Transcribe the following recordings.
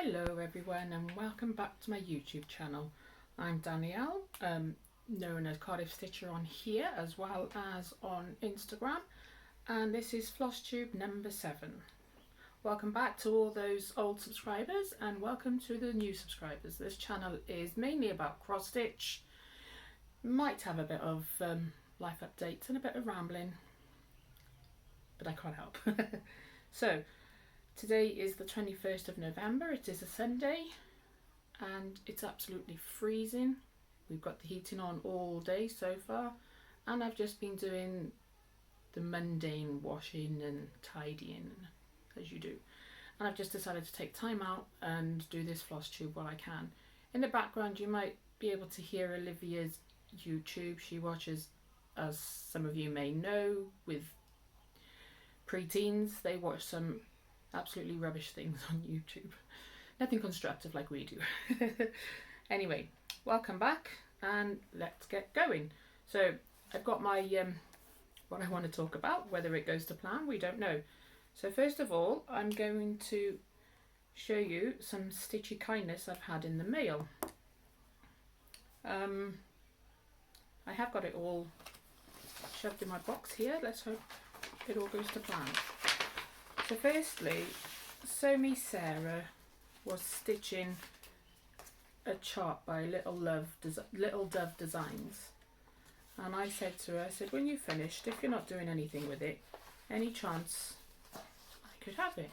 Hello everyone and welcome back to my YouTube channel. I'm Danielle, known as Cardiff Stitcher on here as well as on Instagram, and this is Flosstube number 7. Welcome back to all those old subscribers and welcome to the new subscribers. This channel is mainly about cross stitch, might have a bit of life updates and a bit of rambling, but I can't help. So today is the 21st of November, it is a Sunday and it's absolutely freezing. We've got the heating on all day so far and I've just been doing the mundane washing and tidying as you do. And I've just decided to take time out and do this floss tube while I can. In the background you might be able to hear Olivia's YouTube. She watches, as some of you may know, with pre-teens. They watch some absolutely rubbish things on YouTube. Nothing constructive like we do. Anyway, welcome back and let's get going. So I've got my what I want to talk about. Whether it goes to plan, we don't know. So first of all, I'm going to show you some stitchy kindness I've had in the mail. I have got it all shoved in my box here. Let's hope it all goes to plan. So firstly, Sarah was stitching a chart by Little Dove Designs, and I said to her, I said, when you've finished, if you're not doing anything with it, any chance I could have it?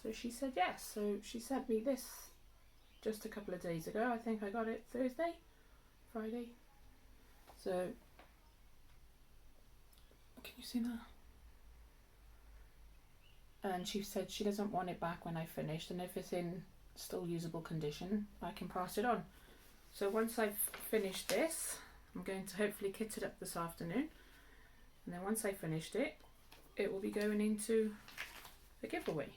So she said yes. So she sent me this just a couple of days ago. I think I got it Friday. So can you see that? And she said she doesn't want it back when I finished, and if it's in still usable condition I can pass it on. So once I've finished this, I'm going to hopefully kit it up this afternoon, and then once I finished it, it will be going into the giveaway.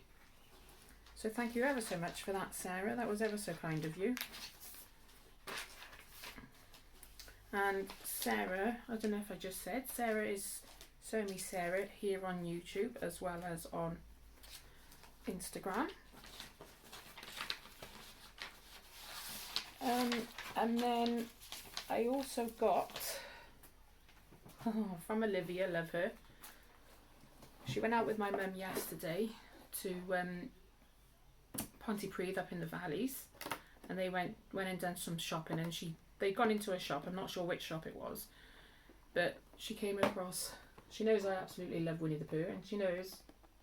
So thank you ever so much for that, Sarah. That was ever so kind of you. And Sarah, I don't know if I just said, Sarah is Sarah here on YouTube as well as on Instagram. And then I also got from Olivia, love her. She went out with my mum yesterday to Pontypridd up in the valleys, and they went and done some shopping, and they'd gone into a shop. I'm not sure which shop it was, but she came across, she knows I absolutely love Winnie the Pooh, and she knows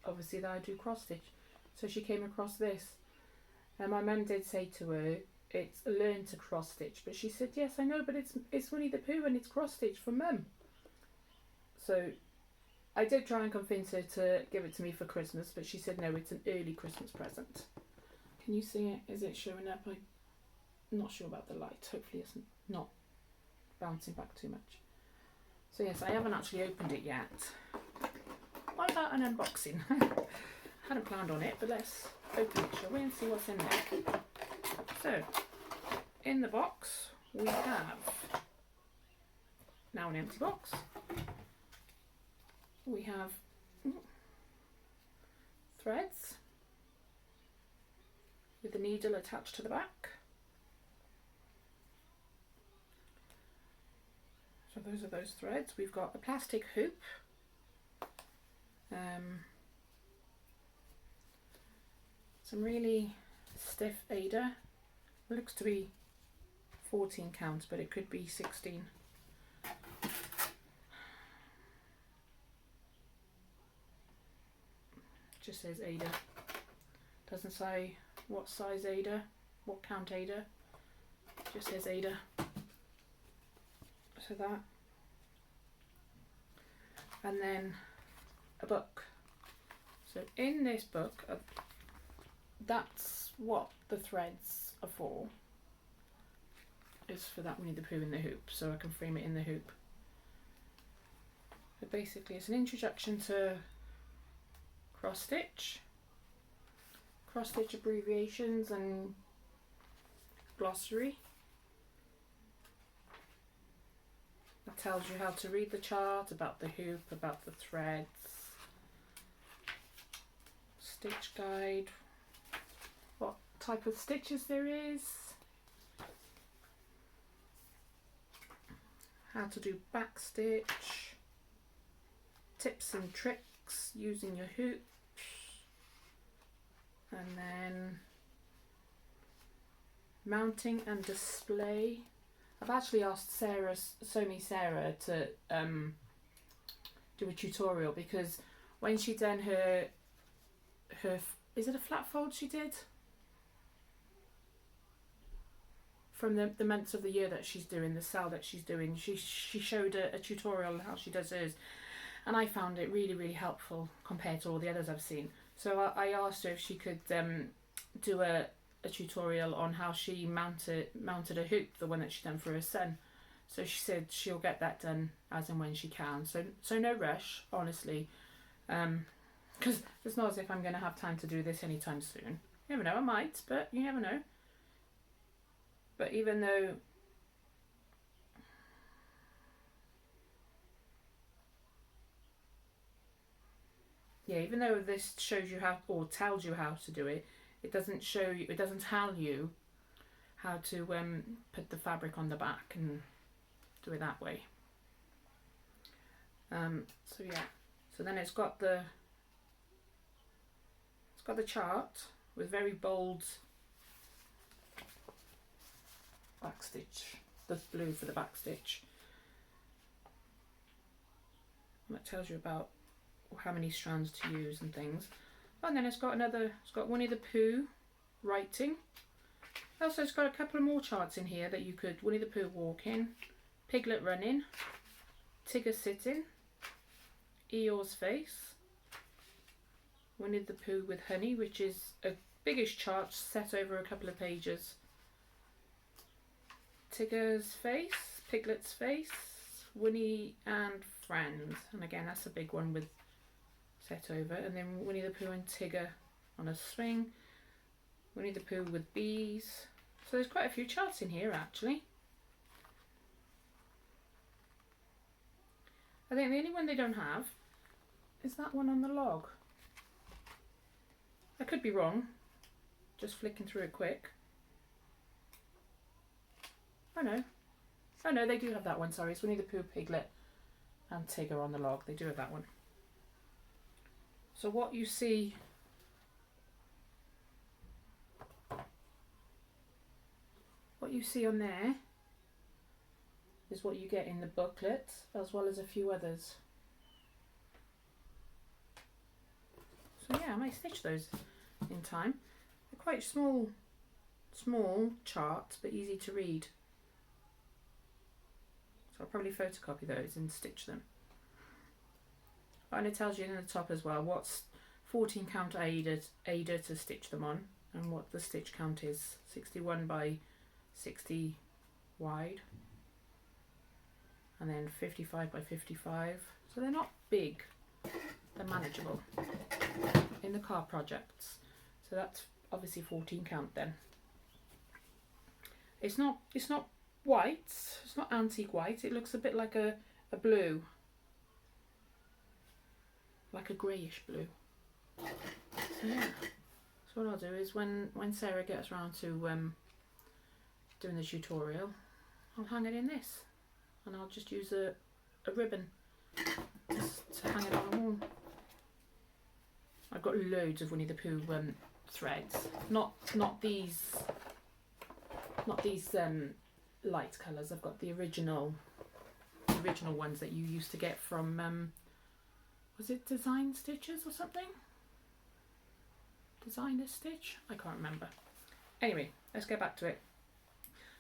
obviously that I do cross stitch. So she came across this, and my mum did say to her, it's learn to cross stitch, but she said, yes I know, but it's Winnie the Pooh and it's cross stitch from mum. So I did try and convince her to give it to me for Christmas, but she said no, it's an early Christmas present. Can you see it? Is it showing up? I'm not sure about the light. Hopefully it's not bouncing back too much. So yes, I haven't actually opened it yet. What about an unboxing? Hadn't planned on it, but let's open it, shall we, and see what's in there. So, in the box we have, now an empty box, we have threads with the needle attached to the back. So those are those threads. We've got a plastic hoop, some really stiff Ada. It looks to be 14 counts, but it could be 16. Just says Ada. Doesn't say what size Ada, what count Ada. Just says Ada. So that. And then a book. So in this book, that's what the threads are for. It's for that Winnie the Pooh in the hoop, so I can frame it in the hoop. But basically it's an introduction to cross stitch abbreviations and glossary. It tells you how to read the chart, about the hoop, about the threads, stitch guide, what type of stitches there is, how to do back stitch, tips and tricks using your hoops, and then mounting and display. I've actually asked Sarah to do a tutorial, because when she done her is it a flat fold she did from the months of the year that she's doing, the sale that she's doing, she showed a tutorial on how she does hers, and I found it really helpful compared to all the others I've seen. So I asked her if she could do a tutorial on how she mounted a hoop, the one that she done for her son. So she said she'll get that done as and when she can. So no rush, honestly, because it's not as if I'm going to have time to do this anytime soon. You never know, I might, but you never know. But even though this shows you how, or tells you how to do it, it doesn't show you, it doesn't tell you how to put the fabric on the back and do it that way. So yeah, so then it's got the chart with very bold back stitch, the blue for the back stitch, and that tells you about how many strands to use and things. And then it's got Winnie the Pooh writing. Also, it's got a couple of more charts in here that you could: Winnie the Pooh walking, Piglet running, Tigger sitting, Eeyore's face, Winnie the Pooh with honey, which is a biggish chart set over a couple of pages, Tigger's face, Piglet's face, Winnie and friends, and again that's a big one with set over, and then Winnie the Pooh and Tigger on a swing, Winnie the Pooh with bees. So there's quite a few charts in here actually. I think the only one they don't have is that one on the log. I could be wrong, just flicking through it quick. Oh no, they do have that one, sorry. It's Winnie the Pooh, Piglet and Tigger on the log. They do have that one. So what you see on there is what you get in the booklet, as well as a few others. So yeah, I might stitch those in time. They're quite small charts, but easy to read. So I'll probably photocopy those and stitch them. And it tells you in the top as well what's 14 count Ada to stitch them on, and what the stitch count is, 61 by 60 wide, and then 55 by 55. So they're not big, they're manageable in the car projects. So that's obviously 14 count then. It's not white, it's not antique white, it looks a bit like a blue, like a greyish blue. So yeah, so what I'll do is when Sarah gets around to doing the tutorial, I'll hang it in this, and I'll just use a ribbon to hang it on the wall. I've got loads of Winnie the Pooh threads, not these light colours. I've got the original ones that you used to get from was it Design Stitches or something? Designer Stitch? I can't remember. Anyway, let's get back to it.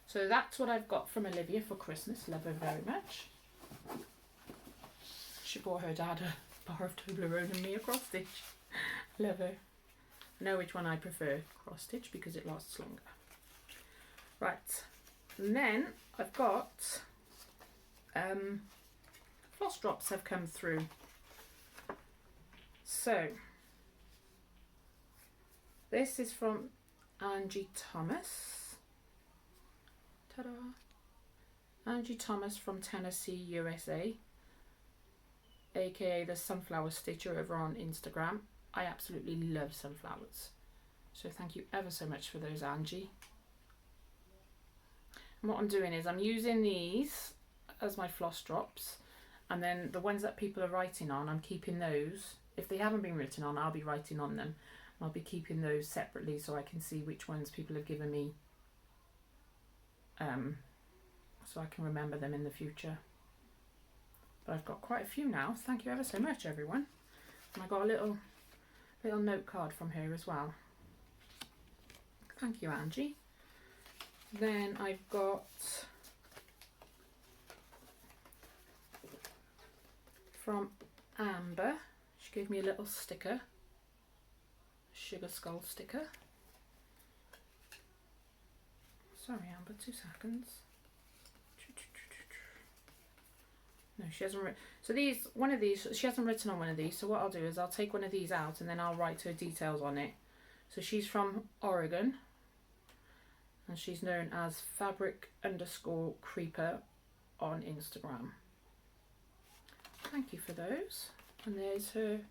So that's what I've got from Olivia for Christmas. Love her very much. She bought her dad a bar of Toblerone and me a cross stitch. Love her. I know which one I prefer, cross stitch, because it lasts longer. Right, and then I've got floss drops have come through. So this is from Angie Thomas. Ta-da! Angie Thomas from Tennessee, USA, aka the Sunflower Stitcher over on Instagram. I absolutely love sunflowers. So thank you ever so much for those, Angie. And what I'm doing is I'm using these as my floss drops, and then the ones that people are writing on, I'm keeping those. If they haven't been written on, I'll be writing on them. I'll be keeping those separately so I can see which ones people have given me, so I can remember them in the future. But I've got quite a few now. Thank you ever so much, everyone. And I got a little note card from her as well. Thank you, Angie. Then I've got from Amber. She gave me a little sticker, sugar skull sticker. Sorry, Amber, 2 seconds. No, she hasn't written. So one of these, she hasn't written on one of these. So what I'll do is I'll take one of these out and then I'll write her details on it. So she's from Oregon, and she's known as fabric_creeper on Instagram. Thank you for those. And there's her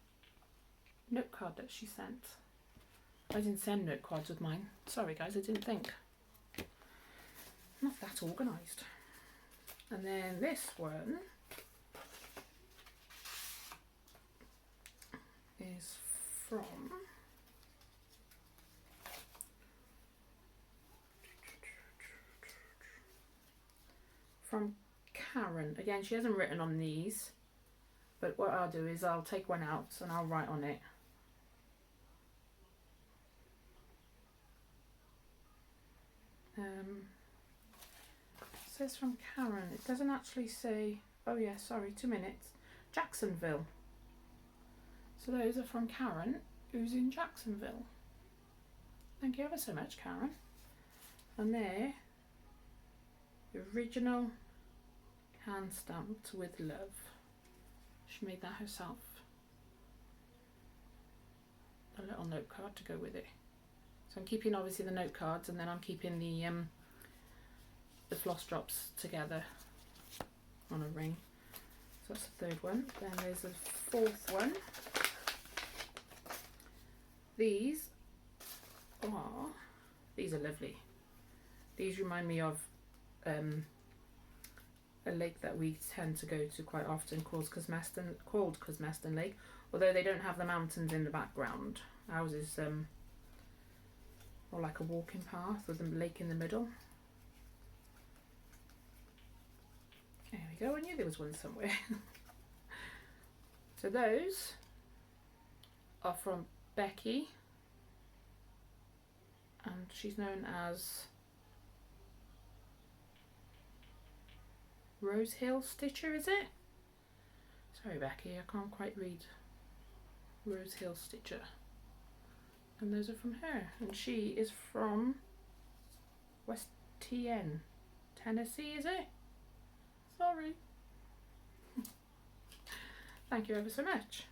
note card that she sent. I didn't send note cards with mine. Sorry guys, I didn't think. Not that organised. And then this one is from Karen. Again, she hasn't written on these, but what I'll do is I'll take one out and I'll write on it. It says from Karen. It doesn't actually say, oh yeah, sorry, 2 minutes. Jacksonville. So those are from Karen, who's in Jacksonville. Thank you ever so much, Karen. And they're the original hand stamped with love. She made that herself. A little note card to go with it. So I'm keeping obviously the note cards, and then I'm keeping the floss drops together on a ring. So that's the 3rd one. Then there's a 4th one. These are lovely. These remind me of a lake that we tend to go to quite often called Cosmeston Lake, although they don't have the mountains in the background. Ours is more like a walking path with a lake in the middle. There we go, I knew there was one somewhere. So those are from Becky, and she's known as Rose Hill Stitcher, is it? Sorry Becky, I can't quite read. Rose Hill Stitcher. And those are from her, and she is from West Tennessee, is it? Sorry. Thank you ever so much.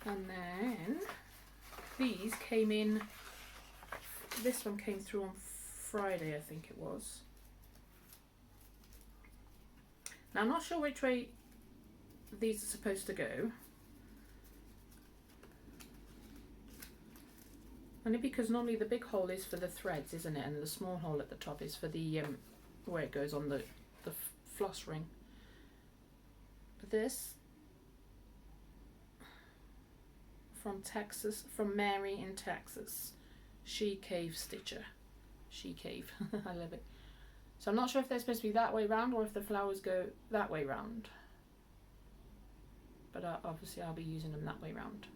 And then these came in, this one came through on Friday, I think it was. Now I'm not sure which way these are supposed to go. Only because normally the big hole is for the threads, isn't it? And the small hole at the top is for the where it goes on the floss ring. But this from Texas, from Mary in Texas, She Cave Stitcher. She Cave. I love it. So I'm not sure if they're supposed to be that way round or if the flowers go that way round. But obviously I'll be using them that way round.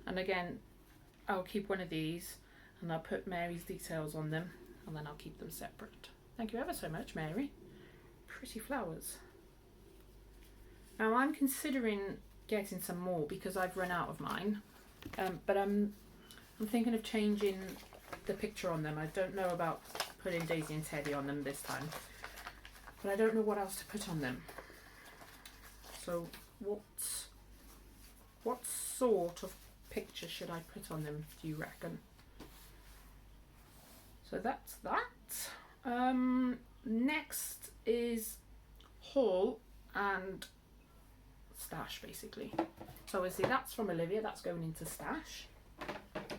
And again, I'll keep one of these and I'll put Mary's details on them, and then I'll keep them separate. Thank you ever so much, Mary. Pretty flowers. Now I'm considering getting some more because I've run out of mine. But I'm thinking of changing the picture on them. I don't know about putting Daisy and Teddy on them this time, but I don't know what else to put on them. So what sort of picture should I put on them, do you reckon? So that's that. Next is haul and stash, basically. So obviously that's from Olivia, that's going into stash.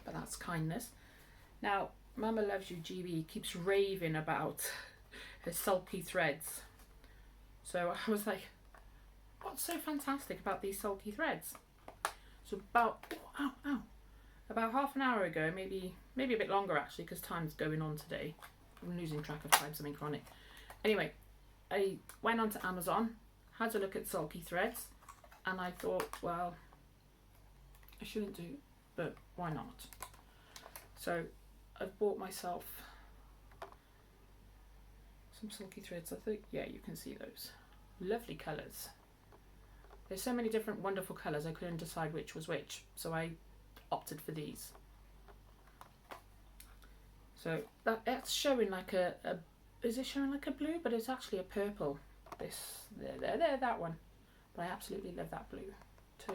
but that's kindness. Now, Mama Loves You GB keeps raving about her sulky threads. So I was like, what's so fantastic about these sulky threads? So about, about half an hour ago, maybe a bit longer actually, because time's going on today. I'm losing track of time, something chronic. Anyway, I went onto Amazon, had a look at sulky threads, and I thought, well, I shouldn't do, but why not? So I've bought myself some sulky threads. I think, yeah, you can see those. Lovely colours. There's so many different wonderful colours, I couldn't decide which was which, so I opted for these. So that's showing like a is it showing like a blue? But it's actually a purple. This, there, that one. But I absolutely love that blue too.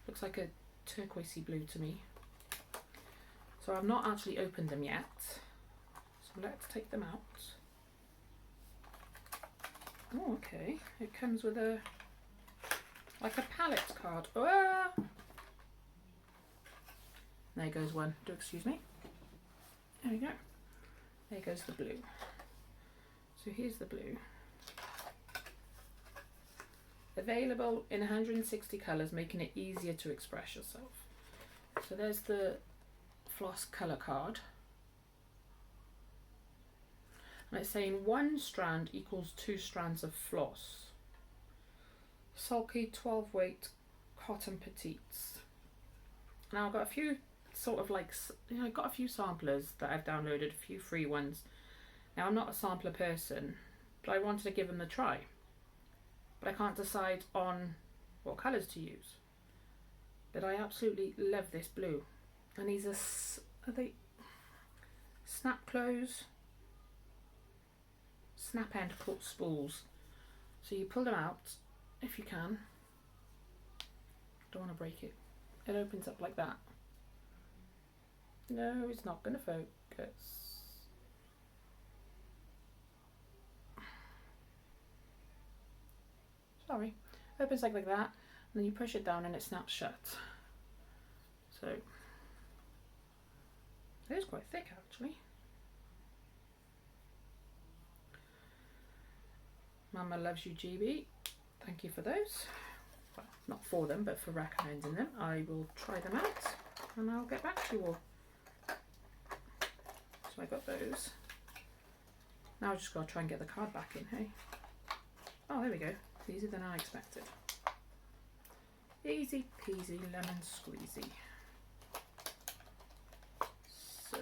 Looks like a turquoisey blue to me. So I've not actually opened them yet. So let's take them out. Oh, okay. It comes with a, like a palette card. Oh! There goes one. Do excuse me. There we go. There goes the blue. So here's the blue. Available in 160 colours, making it easier to express yourself. So there's the Floss colour card. And it's saying 1 strand equals 2 strands of floss. Sulky 12 weight cotton petites. Now I've got a few sort of like, you know, I've got a few samplers that I've downloaded, a few free ones. Now I'm not a sampler person, but I wanted to give them a try. But I can't decide on what colours to use. But I absolutely love this blue. And these are they snap close, snap end spools. So you pull them out if you can. Don't want to break it. It opens up like that. No, it's not going to focus. Sorry. Opens like that, and then you push it down and it snaps shut. So it is quite thick actually. Mama Loves You GB, thank you for those. Well, not for them, but for recommending them. I will try them out and I'll get back to you all. So I got those. Now I've just got to try and get the card back in, hey? Oh, there we go. Easier than I expected. Easy peasy lemon squeezy. So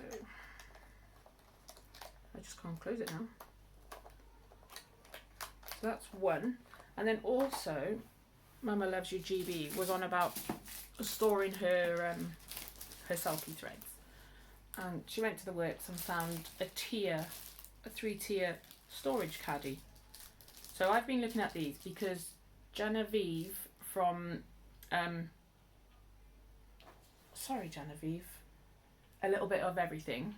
I just can't close it now. So that's one. And then also Mama Loves You GB was on about storing her her sulky threads. And she went to the works and found a 3-tier storage caddy. So I've been looking at these because Genevieve from Genevieve, a little bit of everything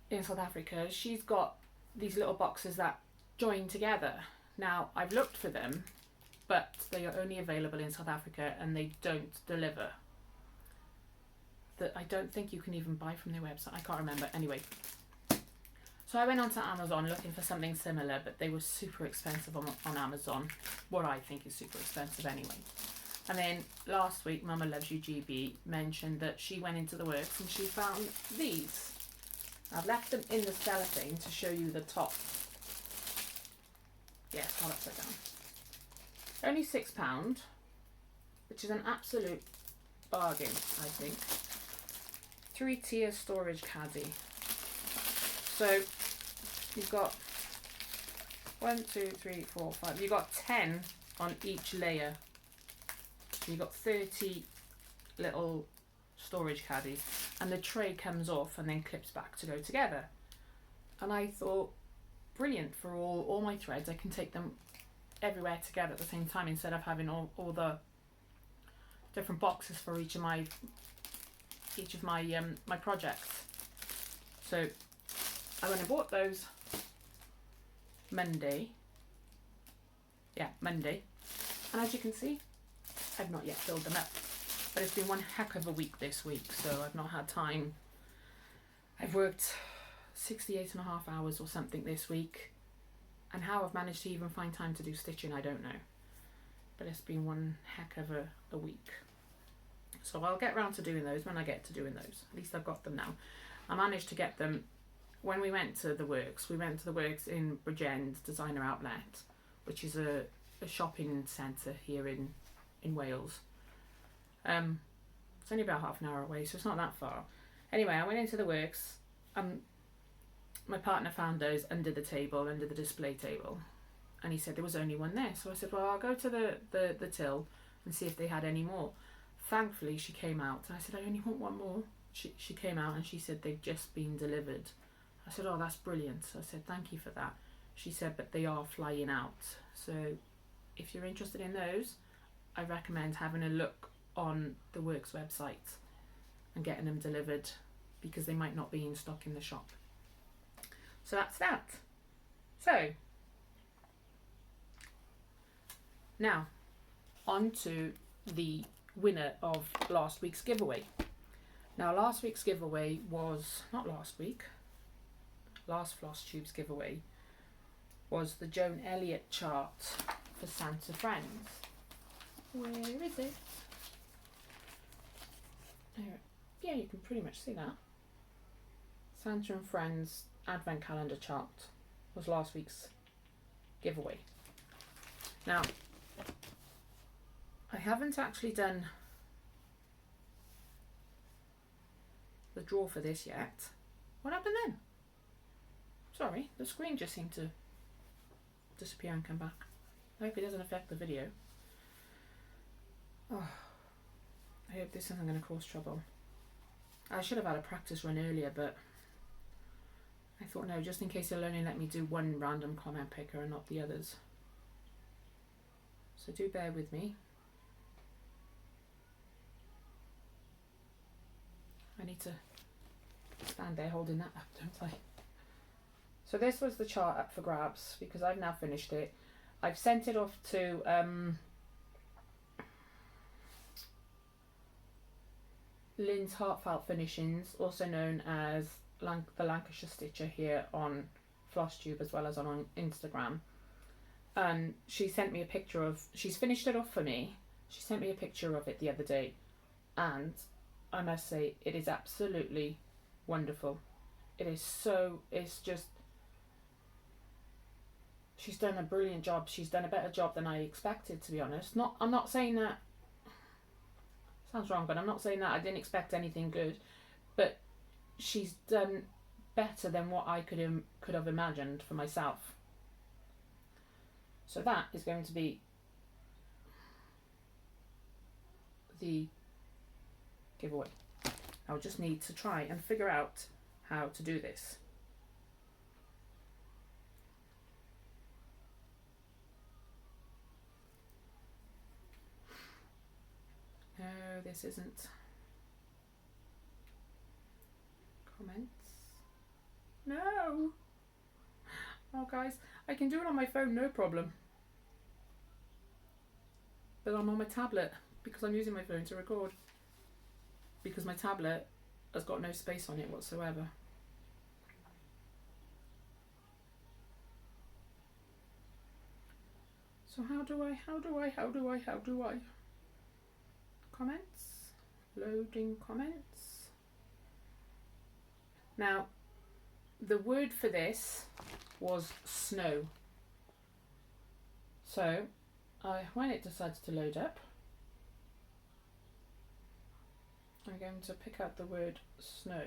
in South Africa, she's got these little boxes that join together. Now I've looked for them, but they are only available in South Africa and they don't deliver. That I don't think you can even buy from their website. I can't remember. Anyway, so I went onto Amazon looking for something similar, but they were super expensive on Amazon. What I think is super expensive anyway. And then last week, Mama Loves You GB mentioned that she went into the works and she found these. I've left them in the cellophane to show you the top. Yes, I'll upside down. Only £6, which is an absolute bargain, I think. 3-tier storage caddy. So you've got 1, 2, 3, 4, 5. You've got 10 on each layer. You've got 30 little storage caddies, and the tray comes off and then clips back to go together. And I thought, brilliant for all my threads. I can take them everywhere together at the same time instead of having all the different boxes for each of my my projects. So I went and bought those Monday. Yeah, Monday. And as you can see, I've not yet filled them up. But it's been one heck of a week this week, so I've not had time. I've worked 68.5 hours or something this week, and how I've managed to even find time to do stitching, I don't know. But it's been one heck of a week. So I'll get round to doing those when I get to doing those. At least I've got them now. I managed to get them when we went to the Works. We went to the Works in Bridgend Designer Outlet, which is a shopping centre here in Wales. It's only about half an hour away, so it's not that far. Anyway, I went into the Works. My partner found those under the table, under the display table, and he said there was only one there. So I said, well, I'll go to the till and see if they had any more. Thankfully, she came out, and I said, I only want one more. She came out and she said they've just been delivered. I said, oh, that's brilliant. So I said, thank you for that. She said, but they are flying out. So if you're interested in those, I recommend having a look on the Works website and getting them delivered, because they might not be in stock in the shop. So that's that. So now on to the winner of last week's giveaway. Now last week's giveaway was, not last week, last Flosstube's giveaway was the Joan Elliott chart for Santa Friends. Where is it? There. Yeah, you can pretty much see that. Santa and Friends Advent Calendar chart was last week's giveaway. Now, I haven't actually done the draw for this yet. What happened then? Sorry, the screen just seemed to disappear and come back. I hope it doesn't affect the video. Oh, I hope this isn't going to cause trouble. I should have had a practice run earlier, but I thought no, just in case it'll only let me do one random comment picker and not the others. So do bear with me. I need to stand there holding that up, don't I? So this was the chart up for grabs, because I've now finished it. I've sent it off to Lynn's Heartfelt Finishings, also known as the Lancashire Stitcher here on Flosstube as well as on Instagram. And she sent me a picture of, she's finished it off for me. She sent me a picture of it the other day, and I must say it is absolutely wonderful. It is so, it's just, she's done a brilliant job. She's done a better job than I expected, to be honest. I'm not saying that, sounds wrong, but I'm not saying that I didn't expect anything good, but she's done better than what I could have imagined for myself. So that is going to be the giveaway. I'll just need to try and figure out how to do this. No, this isn't. Comments. No. Oh guys, I can do it on my phone, no problem. But I'm on my tablet because I'm using my phone to record. Because my tablet has got no space on it whatsoever. So how do I? Comments? Loading comments. Now, the word for this was snow. So, when it decides to load up, I'm going to pick out the word snow.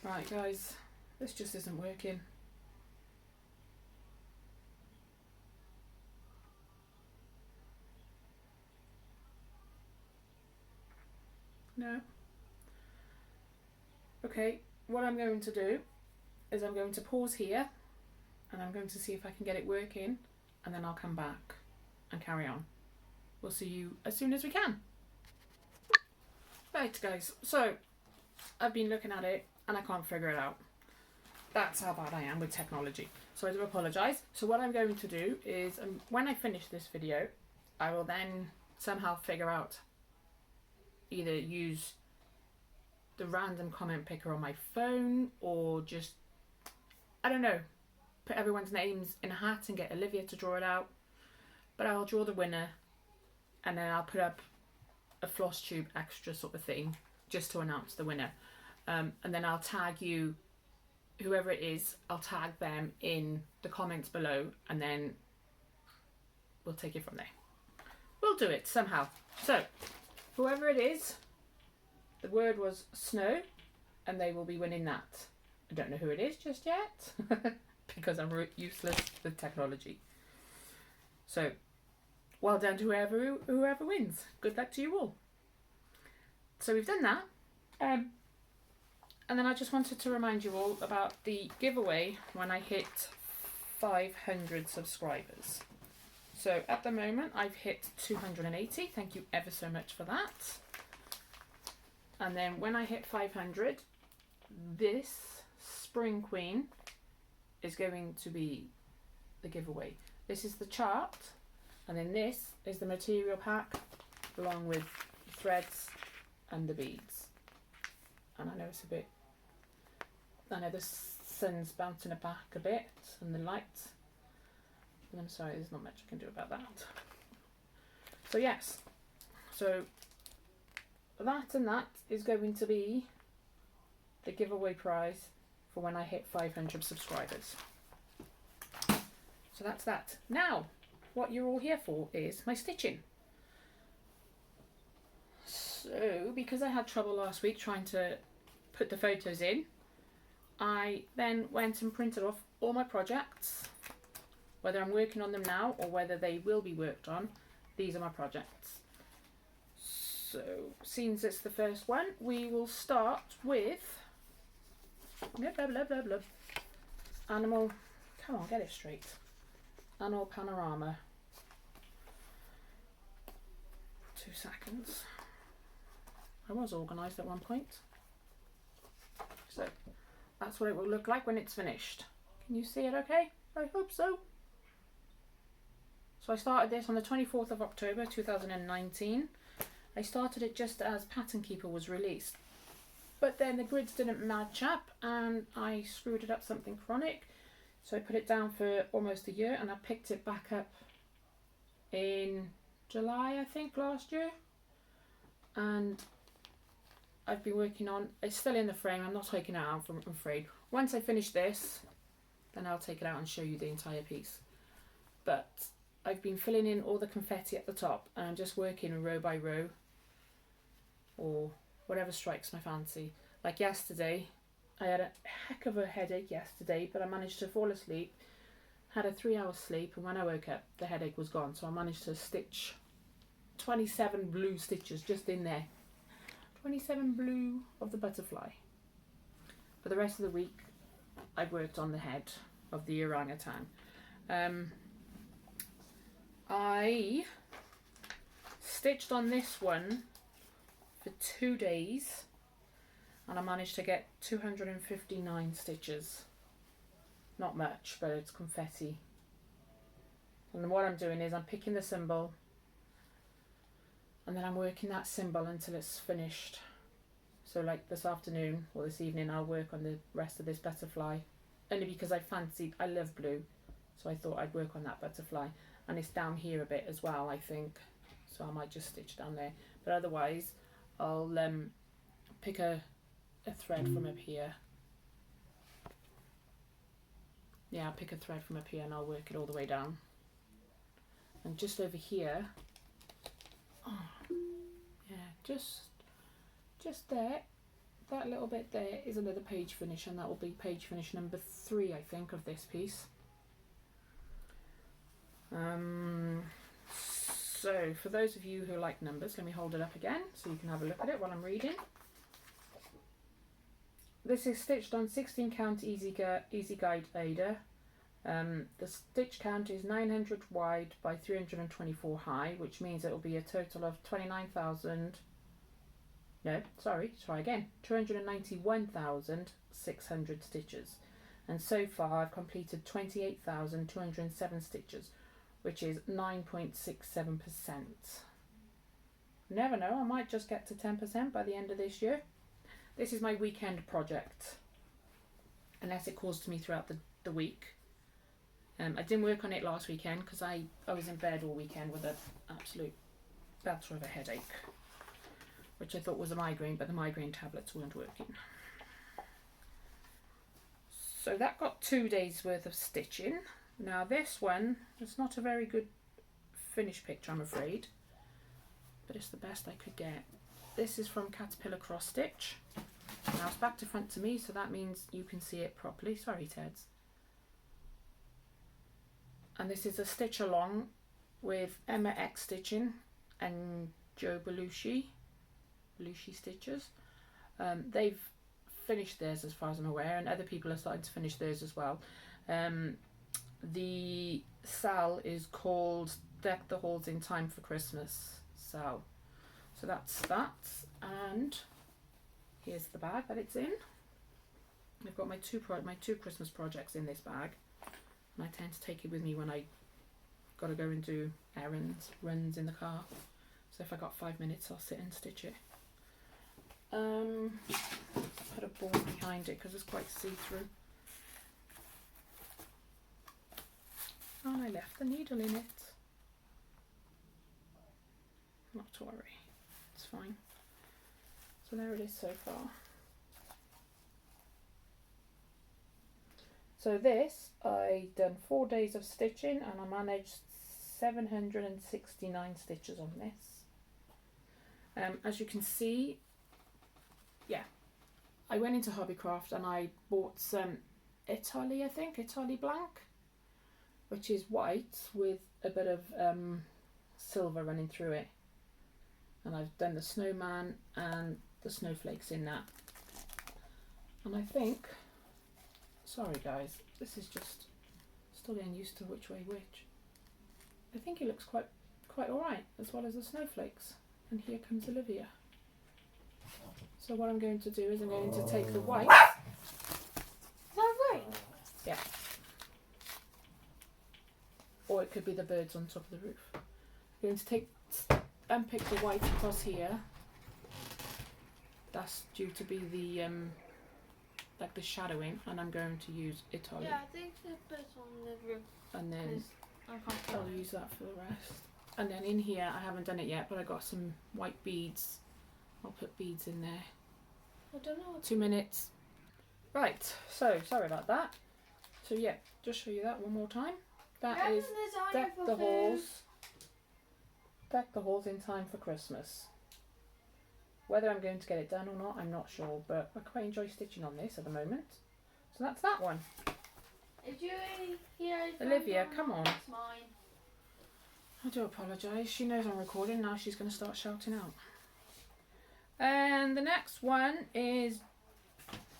Right guys, this just isn't working. No. Okay, what I'm going to do is I'm going to pause here and I'm going to see if I can get it working, and then I'll come back and carry on. We'll see you as soon as we can. Right guys, so I've been looking at it and I can't figure it out. That's how bad I am with technology. So I do apologise. So what I'm going to do is when I finish this video, I will then somehow figure out, either use the random comment picker on my phone, or just, I don't know, put everyone's names in a hat and get Olivia to draw it out. But I'll draw the winner, and then I'll put up a Flosstube extra sort of thing just to announce the winner. And then I'll tag you, whoever it is, I'll tag them in the comments below, and then we'll take it from there. We'll do it somehow. So, whoever it is, the word was snow, and they will be winning that. I don't know who it is just yet, because I'm useless with technology. So, well done to whoever wins. Good luck to you all. So we've done that. And then I just wanted to remind you all about the giveaway when I hit 500 subscribers. So at the moment I've hit 280. Thank you ever so much for that. And then when I hit 500, this Spring Queen is going to be the giveaway. This is the chart, and then this is the material pack along with the threads and the beads. And I know it's a bit, I know the sun's bouncing it back a bit and the lights, and I'm sorry, there's not much I can do about that. So yes, so that and that is going to be the giveaway prize for when I hit 500 subscribers. So that's that. Now, what you're all here for is my stitching. So, because I had trouble last week trying to put the photos in, I then went and printed off all my projects, whether I'm working on them now or whether they will be worked on. These are my projects. So, since it's the first one, we will start with blah, blah, blah, blah, blah. Animal, come on, get it straight. Animal panorama. 2 seconds. I was organised at one point. So that's what it will look like when it's finished. Can you see it okay? I hope so. So I started this on the 24th of October 2019. I started it just as Pattern Keeper was released. But then the grids didn't match up and I screwed it up something chronic. So I put it down for almost a year, and I picked it back up in July, I think, last year. And I've been working on, it's still in the frame, I'm not taking it out, I'm afraid. Once I finish this, then I'll take it out and show you the entire piece. But I've been filling in all the confetti at the top, and I'm just working row by row, or whatever strikes my fancy. Like yesterday, I had a heck of a headache yesterday, but I managed to fall asleep, had a 3-hour sleep, and when I woke up, the headache was gone. So I managed to stitch 27 blue stitches just in there. 27 blue of the butterfly. For the rest of the week, I worked on the head of the orangutan. I stitched on this one for 2 days, and I managed to get 259 stitches. Not much, but it's confetti. And what I'm doing is I'm picking the symbol, and then I'm working that symbol until it's finished. So like this afternoon or this evening, I'll work on the rest of this butterfly, only because I love blue, so I thought I'd work on that butterfly. And it's down here a bit as well, I think, so I might just stitch down there. But otherwise I'll pick a thread from up here. Yeah, I'll pick a thread from up here and I'll work it all the way down. And just over here, oh, yeah, just there, that little bit there is another page finish, and that will be page finish number 3, I think, of this piece. So for those of you who like numbers, let me hold it up again so you can have a look at it while I'm reading. This is stitched on 16 count easy guide Ada. The stitch count is 900 wide by 324 high, which means it will be a total of 291,600 stitches. and so far I've completed 28,207 stitches, which is 9.67%. Never know, I might just get to 10% by the end of this year. This is my weekend project, unless it calls to me throughout the week. I didn't work on it last weekend because I was in bed all weekend with an absolute bad sort of a headache, which I thought was a migraine, but the migraine tablets weren't working. So that got 2 days worth of stitching. Now this one, it's not a very good finished picture, I'm afraid, but it's the best I could get. This is from Caterpillar Cross Stitch. Now it's back to front to me, so that means you can see it properly. Sorry, Teds. And this is a stitch along with Emma X Stitching and Joe Belushi Stitches. They've finished theirs as far as I'm aware, and other people are starting to finish theirs as well. The Sal is called Deck the Halls in Time for Christmas Sal. So that's that, and here's the bag that it's in. I've got my two Christmas projects in this bag, and I tend to take it with me when I got to go and do runs in the car. So if I got 5 minutes, I'll sit and stitch it. Put a board behind it because it's quite see-through. And I left the needle in it. Not to worry, it's fine. So there it is so far. So this, I done 4 days of stitching, and I managed 769 stitches on this. As you can see, yeah, I went into Hobbycraft and I bought some Italy Blanc, which is white with a bit of silver running through it. And I've done the snowman and the snowflakes in that. And I think, sorry guys, this is just still getting used to which way which. I think it looks quite alright, as well as the snowflakes. And here comes Olivia. So what I'm going to do is I'm going to take the white. Is that right? Yeah. Or it could be the birds on top of the roof. I'm going to take and pick the white across here. That's due to be the like the shadowing, and I'm going to use Italy. Yeah, I think the birds on the roof. And then I'll use that for the rest. And then in here, I haven't done it yet, but I got some white beads. I'll put beads in there. I don't know. 2 minutes. Right, so sorry about that. So yeah, just show you that one more time. That is Deck the Halls. Deck the Halls in Time for Christmas. Whether I'm going to get it done or not, I'm not sure, but I quite enjoy stitching on this at the moment. So that's that one. If you hear Olivia, come on. It's mine. I do apologise. She knows I'm recording now. She's going to start shouting out. And the next one is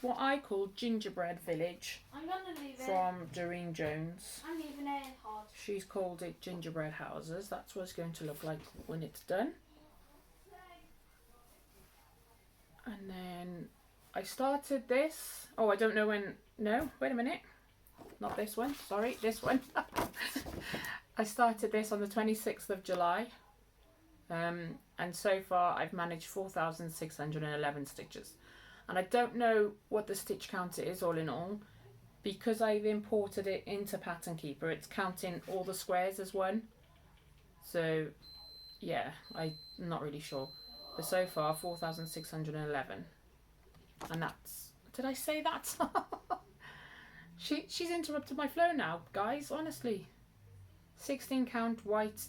what I call Gingerbread Village. I'm gonna leave it. From Doreen Jones. I'm leaving it hot. She's called it Gingerbread Houses. That's what it's going to look like when it's done. And then I started this. Oh, I don't know when. No, wait a minute. Not this one. Sorry, this one. I started this on the 26th of July. And so far I've managed 4,611 stitches. And I don't know what the stitch count is all in all, because I've imported it into Pattern Keeper. It's counting all the squares as one. So yeah, I'm not really sure. But so far 4,611. And that's, did I say that? She's interrupted my flow now, guys, honestly. 16 count white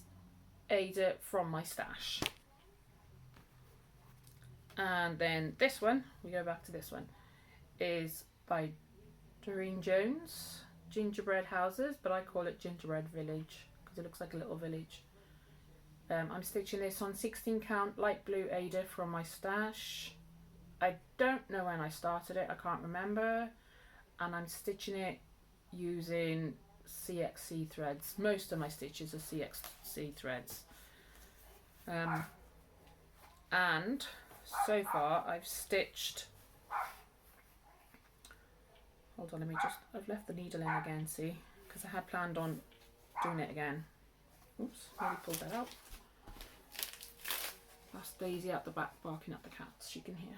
Ada from my stash. And then this one, we go back to this one, is by Doreen Jones, Gingerbread Houses, but I call it Gingerbread Village because it looks like a little village. I'm stitching this on 16 count light blue Ada from my stash. I don't know when I started it, I can't remember, and I'm stitching it using CXC threads. Most of my stitches are CXC threads. And so far I've stitched, hold on, I've left the needle in again, see, because I had planned on doing it again. Oops, nearly pulled that out. That's Daisy at the back barking at the cats, she can hear.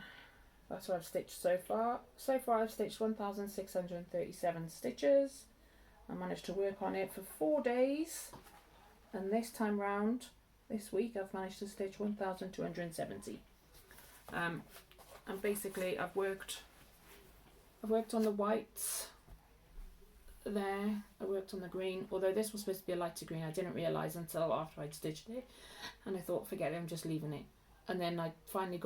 That's what I've stitched so far. So far I've stitched 1,637 stitches. I managed to work on it for 4 days, and this time round, this week, I've managed to stitch 1,270. And basically I've worked on the whites there, I worked on the green, although this was supposed to be a lighter green. I didn't realise until after I'd stitched it, and I thought, forget it, I'm just leaving it. And then I finally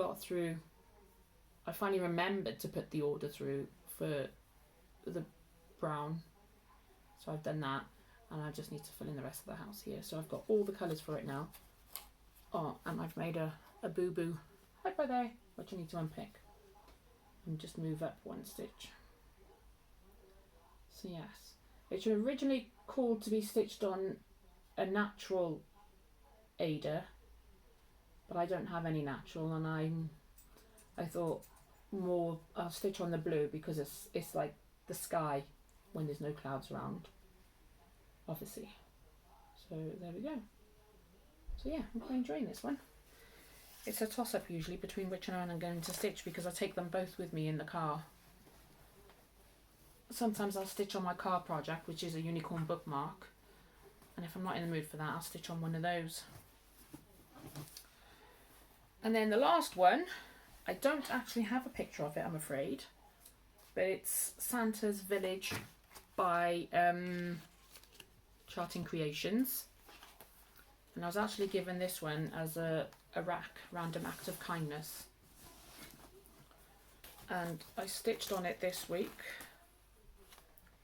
remembered to put the order through for the brown, so I've done that, and I just need to fill in the rest of the house here. So I've got all the colours for it now. Oh, and I've made a boo-boo right by there, which I need to unpick and just move up 1 stitch. So yes, it was originally called to be stitched on a natural Ada, but I don't have any natural, and I thought more I'll stitch on the blue because it's like the sky when there's no clouds around, obviously. So there we go. So yeah, I'm quite enjoying this one. It's a toss-up usually between which one I'm going to stitch, because I take them both with me in the car. Sometimes I'll stitch on my car project, which is a unicorn bookmark, and if I'm not in the mood for that, I'll stitch on one of those. And then the last one, I don't actually have a picture of it, I'm afraid, but it's Santa's Village by Charting Creations, and I was actually given this one as a random act of kindness, and I stitched on it this week.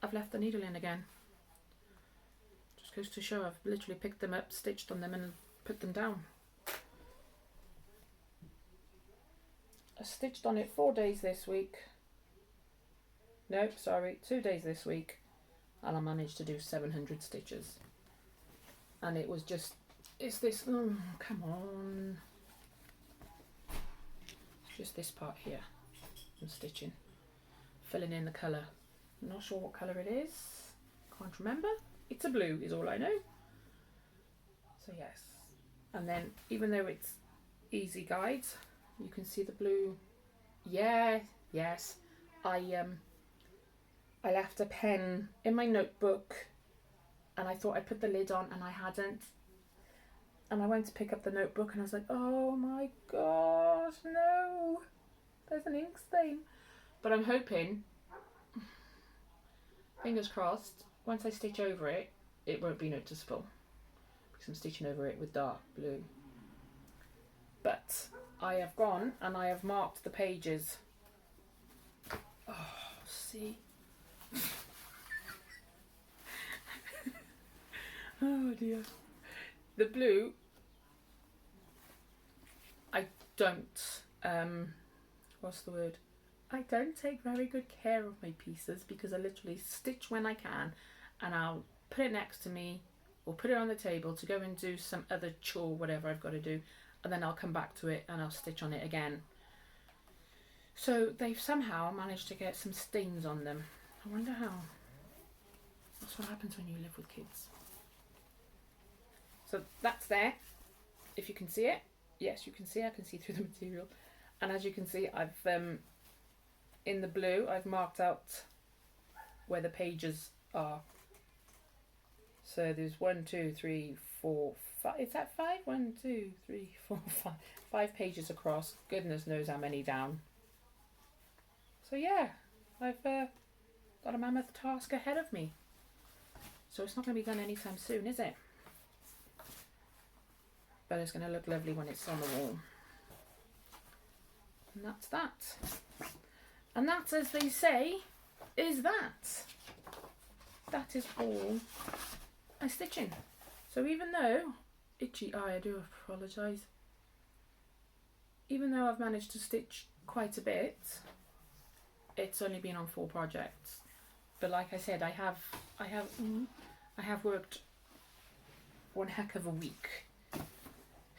I've left the needle in again. Just goes to show I've literally picked them up, stitched on them and put them down. I stitched on it 4 days this week. No, sorry, 2 days this week, and I managed to do 700 stitches. And it was just, it's this, oh, come on. It's just this part here I'm stitching, filling in the colour. I'm not sure what colour it is, can't remember. It's a blue is all I know. So yes, and then even though it's easy guides, you can see the blue. Yeah, yes, I left a pen in my notebook, and I thought I'd put the lid on, and I hadn't. And I went to pick up the notebook, and I was like, oh my gosh, no, there's an ink stain. But I'm hoping, fingers crossed, once I stitch over it, it won't be noticeable, because I'm stitching over it with dark blue. But I have gone and I have marked the pages. Oh, see. Oh dear. The blue, I don't, what's the word? I don't take very good care of my pieces, because I literally stitch when I can, and I'll put it next to me or put it on the table to go and do some other chore, whatever I've got to do, and then I'll come back to it and I'll stitch on it again. So they've somehow managed to get some stains on them. I wonder how. That's what happens when you live with kids. So that's there, if you can see it. Yes, you can see, I can see through the material. And as you can see, I've in the blue, I've marked out where the pages are. So there's 1, 2, 3, 4, 5. Is that 5? 1, 2, 3, 4, 5. 5 pages across. Goodness knows how many down. So yeah, I've got a mammoth task ahead of me. So it's not going to be done anytime soon, is it? But it's going to look lovely when it's on the wall. And that's that. And that, as they say, is that. That is all I'm stitching. So even though, itchy eye, I do apologise. Even though I've managed to stitch quite a bit, it's only been on 4 projects. But like I said, I have worked one heck of a week.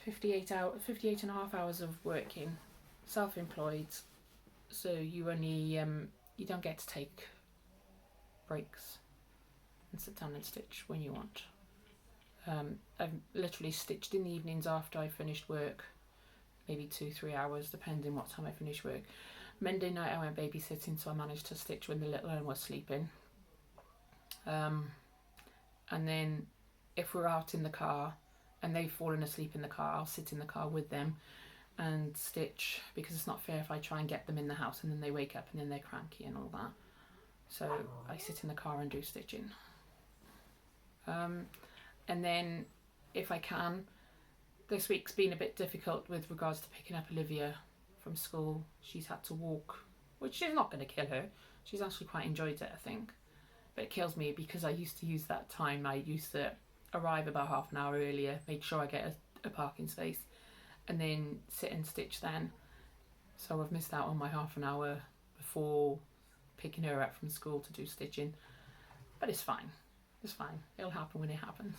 58 and a half hours of working, self-employed. So you only you don't get to take breaks and sit down and stitch when you want. I've literally stitched in the evenings after I finished work, maybe 2-3 hours depending what time I finish work. Monday night I went babysitting, so I managed to stitch when the little one was sleeping. And then if we're out in the car and they've fallen asleep in the car, I'll sit in the car with them and stitch, because it's not fair if I try and get them in the house and then they wake up and then they're cranky and all that. So I sit in the car and do stitching. And then if I can, this week's been a bit difficult with regards to picking up Olivia from school. She's had to walk, which is not going to kill her. She's actually quite enjoyed it, I think. But it kills me because I used to use that time. I used to arrive about half an hour earlier, make sure I get a parking space, and then sit and stitch then. So I've missed out on my half an hour before picking her up from school to do stitching. But it's fine. It's fine. It'll happen when it happens.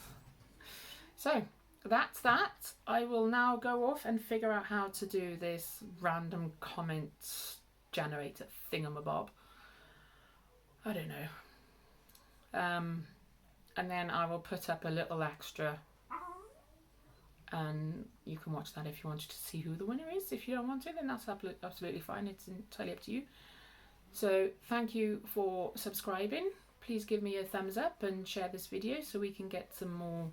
So that's that. I will now go off and figure out how to do this random comments generator thingamabob. I don't know. And then I will put up a little extra, and you can watch that if you wanted to see who the winner is. If you don't want to, then that's absolutely fine. It's entirely up to you. So thank you for subscribing. Please give me a thumbs up and share this video so we can get some more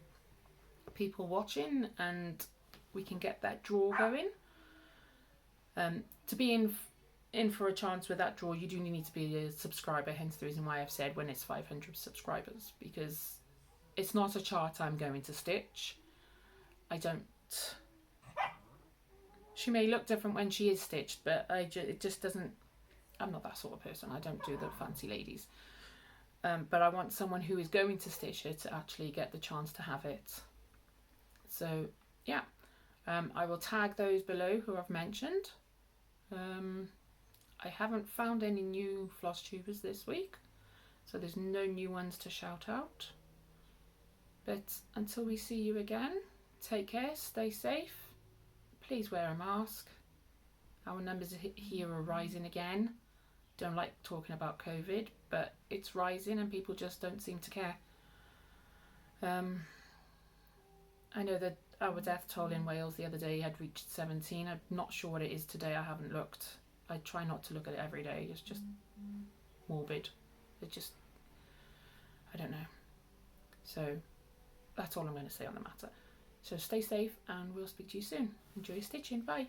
people watching and we can get that draw going. To be in for a chance with that draw, you do need to be a subscriber, hence the reason why I've said when it's 500 subscribers, because it's not a chart I'm going to stitch. She may look different when she is stitched, but it just doesn't, I'm not that sort of person. I don't do the fancy ladies. But I want someone who is going to stitch it to actually get the chance to have it. So yeah, I will tag those below who I've mentioned. I haven't found any new floss tubers this week, so there's no new ones to shout out. But until we see you again, take care, stay safe, please wear a mask. Our numbers here are rising again. Don't like talking about COVID, but it's rising and people just don't seem to care. I know that our death toll in Wales the other day had reached 17. I'm not sure what it is today. I haven't looked. I try not to look at it every day. It's just morbid. I don't know. So that's all I'm going to say on the matter. So stay safe and we'll speak to you soon. Enjoy your stitching. Bye.